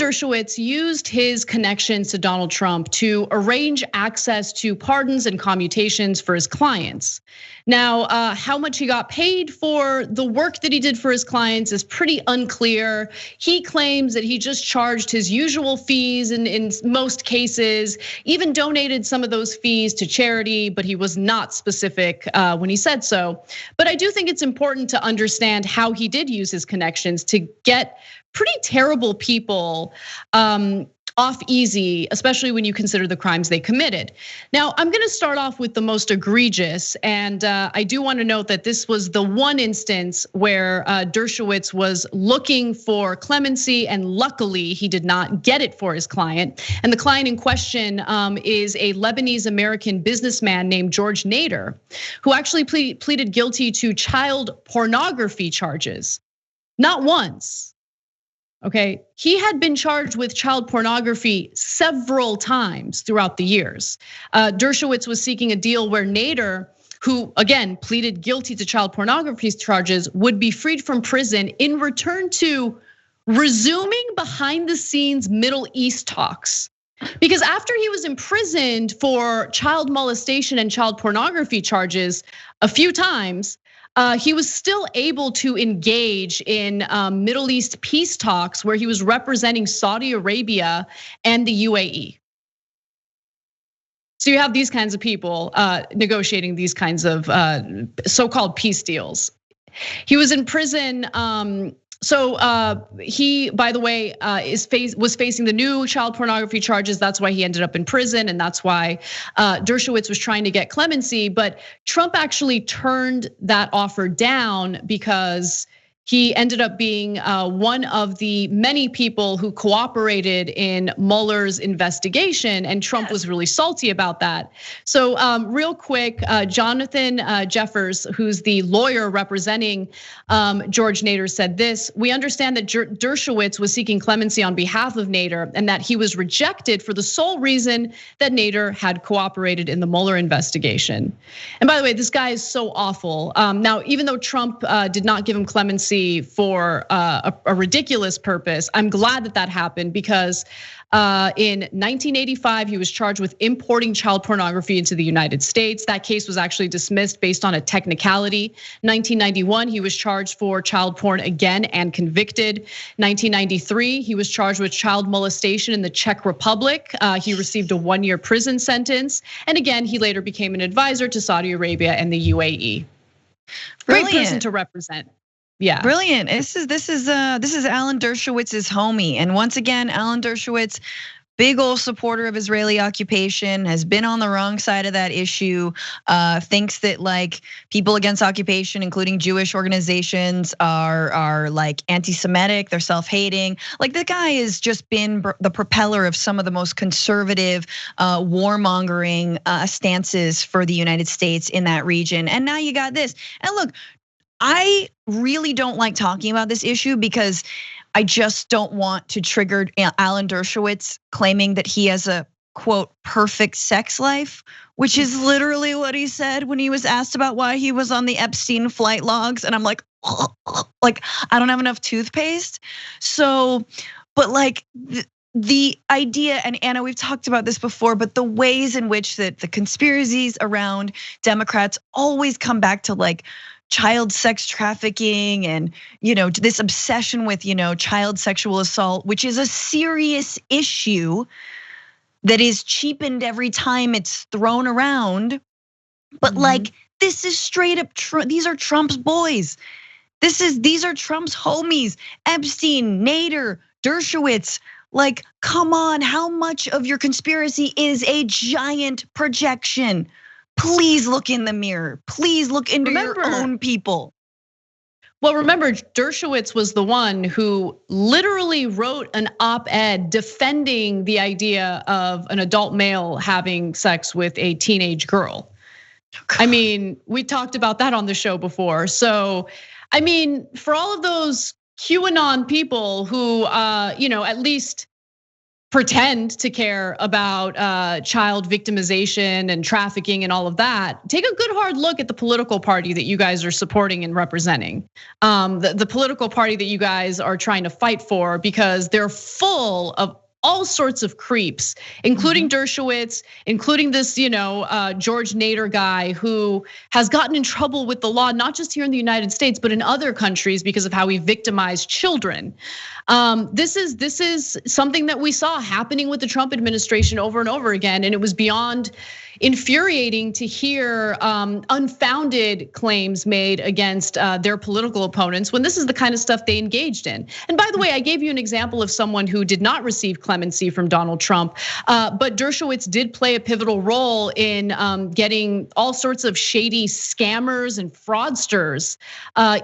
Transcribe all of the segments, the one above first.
Dershowitz used his connections to Donald Trump to arrange access to pardons and commutations for his clients. Now, how much he got paid for the work that he did for his clients is pretty unclear. He claims that he just charged his usual fees in most cases, even donated some of those fees to charity, but he was not specific when he said so. But I do think it's important to understand how he did use his connections to get pretty terrible people off easy, especially when you consider the crimes they committed. Now, I'm gonna start off with the most egregious, and I do wanna note that this was the one instance where Dershowitz was looking for clemency, and luckily he did not get it for his client. And the client in question is a Lebanese American businessman named George Nader, who actually pleaded guilty to child pornography charges, not once. Okay, he had been charged with child pornography several times throughout the years. Dershowitz was seeking a deal where Nader, who again pleaded guilty to child pornography charges, would be freed from prison in return to resuming behind the scenes Middle East talks. Because after he was imprisoned for child molestation and child pornography charges a few times, he was still able to engage in Middle East peace talks where he was representing Saudi Arabia and the UAE. So you have these kinds of people negotiating these kinds of so-called peace deals. He was in prison. So he, by the way, was facing the new child pornography charges. That's why he ended up in prison, and that's why Dershowitz was trying to get clemency. But Trump actually turned that offer down because he ended up being one of the many people who cooperated in Mueller's investigation, and Trump was really salty about that. So real quick, Jonathan Jeffers, who's the lawyer representing George Nader, said this: "We understand that Dershowitz was seeking clemency on behalf of Nader and that he was rejected for the sole reason that Nader had cooperated in the Mueller investigation." And by the way, this guy is so awful. Now, even though Trump did not give him clemency for a ridiculous purpose, I'm glad that that happened because in 1985, he was charged with importing child pornography into the United States. That case was actually dismissed based on a technicality. 1991, he was charged for child porn again and convicted. 1993, he was charged with child molestation in the Czech Republic. He received a 1-year prison sentence. And again, he later became an advisor to Saudi Arabia and the UAE. Great person to represent. Yeah, brilliant. This is Alan Dershowitz's homie, and once again, Alan Dershowitz, big old supporter of Israeli occupation, has been on the wrong side of that issue. Thinks that like people against occupation, including Jewish organizations, are like anti-Semitic. They're self-hating. Like the guy has just been the propeller of some of the most conservative, warmongering stances for the United States in that region. And now you got this. And look, I really don't like talking about this issue because I just don't want to trigger Alan Dershowitz claiming that he has a quote perfect sex life, which is literally what he said when he was asked about why he was on the Epstein flight logs. And I'm like I don't have enough toothpaste. So, but like the idea, and Anna, we've talked about this before, but the ways in which that the conspiracies around Democrats always come back to like child sex trafficking and this obsession with child sexual assault, which is a serious issue that is cheapened every time it's thrown around. But like this is straight up these are Trump's boys. These are Trump's homies. Epstein, Nader, Dershowitz. Like, come on, how much of your conspiracy is a giant projection? Please look in the mirror. Please look into your own people. Well, remember, Dershowitz was the one who literally wrote an op-ed defending the idea of an adult male having sex with a teenage girl. I mean, we talked about that on the show before. So, I mean, for all of those QAnon people who, at least pretend to care about child victimization and trafficking and all of that, take a good hard look at the political party that you guys are supporting and representing. The political party that you guys are trying to fight for, because they're full of all sorts of creeps, including Dershowitz, including this, George Nader guy who has gotten in trouble with the law, not just here in the United States, but in other countries because of how he victimized children. This is something that we saw happening with the Trump administration over and over again, and it was beyond infuriating to hear unfounded claims made against their political opponents when this is the kind of stuff they engaged in. And by the way, I gave you an example of someone who did not receive clemency from Donald Trump, but Dershowitz did play a pivotal role in getting all sorts of shady scammers and fraudsters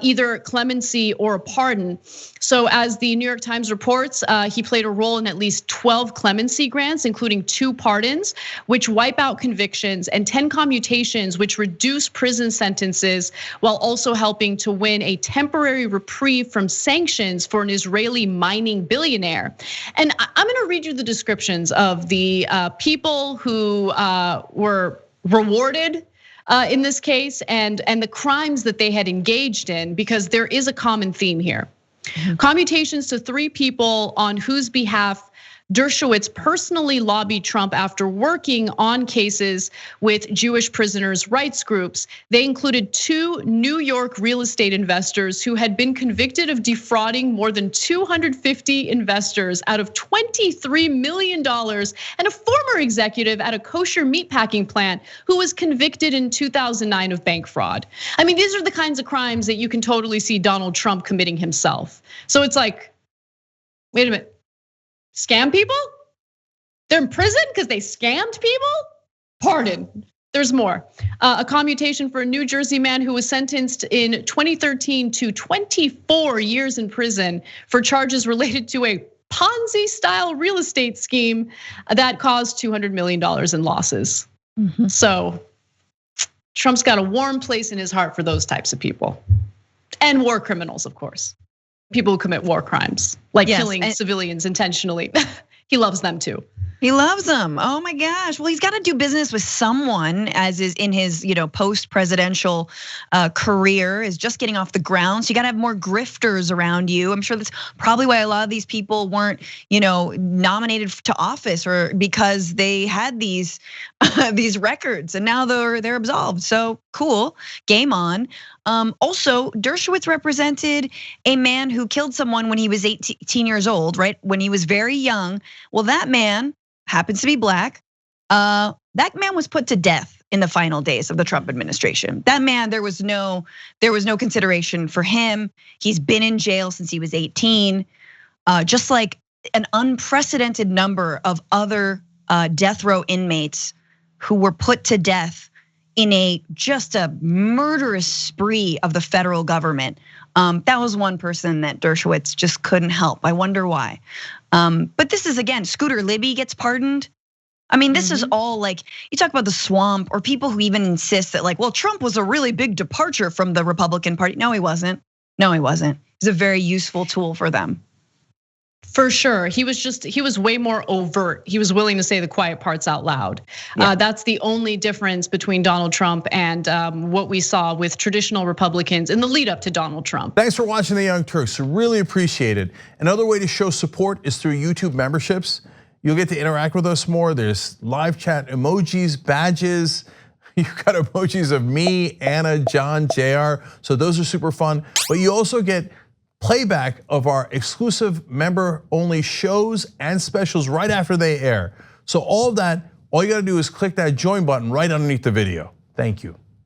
either clemency or a pardon. So as the New York Times reports, he played a role in at least 12 clemency grants, including 2 pardons, which wipe out convictions, and 10 commutations, which reduce prison sentences, while also helping to win a temporary reprieve from sanctions for an Israeli mining billionaire. And I'm gonna read you the descriptions of the people who were rewarded in this case, and the crimes that they had engaged in, because there is a common theme here. Commutations to 3 people on whose behalf Dershowitz personally lobbied Trump after working on cases with Jewish prisoners' rights groups. They included 2 New York real estate investors who had been convicted of defrauding more than 250 investors out of $23 million, and a former executive at a kosher meatpacking plant who was convicted in 2009 of bank fraud. I mean, these are the kinds of crimes that you can totally see Donald Trump committing himself. So it's like, wait a minute. Scam people? They're in prison because they scammed people? Pardon, there's more. A commutation for a New Jersey man who was sentenced in 2013 to 24 years in prison for charges related to a Ponzi-style real estate scheme that caused $200 million in losses. So Trump's got a warm place in his heart for those types of people. And war criminals, of course. People who commit war crimes, like killing civilians intentionally. He loves them too. He loves them. Oh my gosh. Well, he's got to do business with someone, as is in his post-presidential career, is just getting off the ground. So you got to have more grifters around you. I'm sure that's probably why a lot of these people weren't, nominated to office, or because they had these records, and now they're absolved. So cool, game on. Also, Dershowitz represented a man who killed someone when he was 18 years old, right? When he was very young. Well, that man happens to be black. That man was put to death in the final days of the Trump administration. That man, there was no consideration for him. He's been in jail since he was 18. Just like an unprecedented number of other death row inmates who were put to death in just a murderous spree of the federal government. That was one person that Dershowitz just couldn't help. I wonder why. But this is, again, Scooter Libby gets pardoned. I mean, this is all like, you talk about the swamp, or people who even insist that like, well, Trump was a really big departure from the Republican Party. No, he wasn't. No, he wasn't. He's a very useful tool for them. For sure, he was way more overt. He was willing to say the quiet parts out loud. That's the only difference between Donald Trump and what we saw with traditional Republicans in the lead up to Donald Trump. Thanks for watching the Young Turks, really appreciate it. Another way to show support is through YouTube memberships. You'll get to interact with us more. There's live chat emojis, badges. You've got emojis of me, Anna, John, JR. So those are super fun. But you also get playback of our exclusive member-only shows and specials right after they air. So all of that, all you gotta do is click that join button right underneath the video. Thank you.